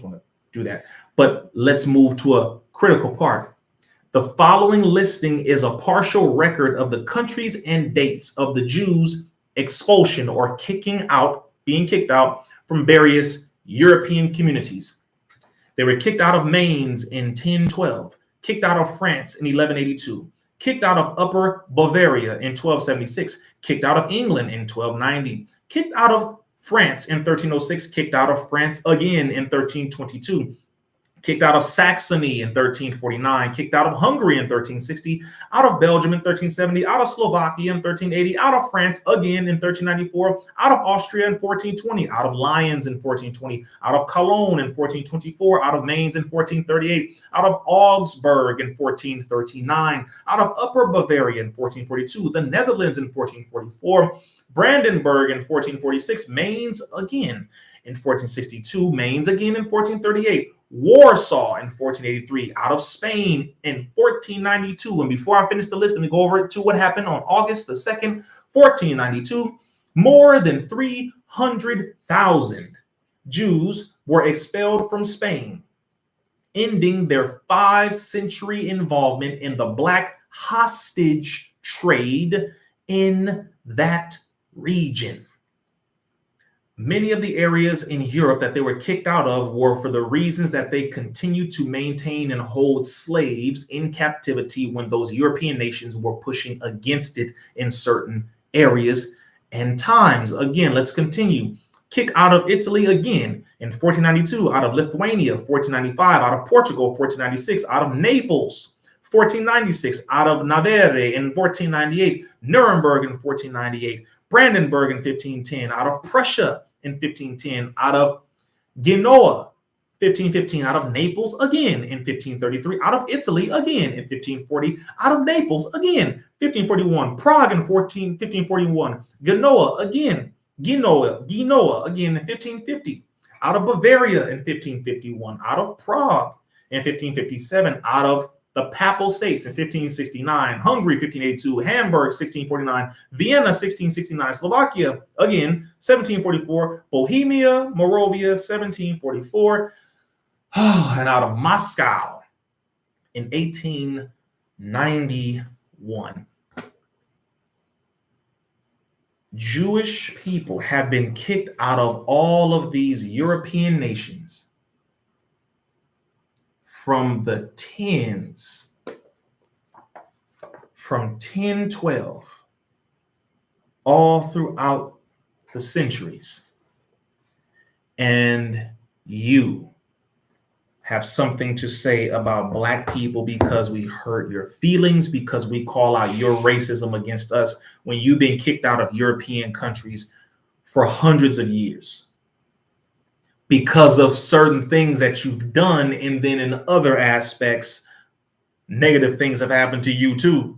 just want to do that. But let's move to a critical part. The following listing is a partial record of the countries and dates of the Jews' expulsion or being kicked out from various European communities. They were kicked out of Mainz in 1012, kicked out of France in 1182, kicked out of Upper Bavaria in 1276, kicked out of England in 1290, kicked out of France in 1306, kicked out of France again in 1322, kicked out of Saxony in 1349, kicked out of Hungary in 1360, out of Belgium in 1370, out of Slovakia in 1380, out of France again in 1394, out of Austria in 1420, out of Lyons in 1420, out of Cologne in 1424, out of Mainz in 1438, out of Augsburg in 1439, out of Upper Bavaria in 1442, the Netherlands in 1444, Brandenburg in 1446, Mainz again in 1462, Mainz again in 1438, Warsaw in 1483, out of Spain in 1492. And before I finish the list, let me go over to what happened on August the 2nd, 1492. More than 300,000 Jews were expelled from Spain, ending their 5-century involvement in the black hostage trade in that region. Many of the areas in Europe that they were kicked out of were for the reasons that they continued to maintain and hold slaves in captivity when those European nations were pushing against it in certain areas and times. Again, let's continue. Kick out of Italy again in 1492, out of Lithuania, 1495, out of Portugal, 1496, out of Naples, 1496, out of Navarre in 1498, Nuremberg in 1498, Brandenburg in 1510, out of Prussia in 1510, out of Genoa, 1515, out of Naples again in 1533, out of Italy again in 1540, out of Naples again, 1541, Prague in 1541, Genoa again in 1550, out of Bavaria in 1551, out of Prague in 1557, out of the Papal States in 1569, Hungary 1582, Hamburg 1649, Vienna 1669, Slovakia again 1744, Bohemia, Moravia 1744, and out of Moscow in 1891. Jewish people have been kicked out of all of these European nations from the tens, from 1012, all throughout the centuries. And you have something to say about Black people because we hurt your feelings, because we call out your racism against us when you've been kicked out of European countries for hundreds of years because of certain things that you've done, and then in other aspects, negative things have happened to you too.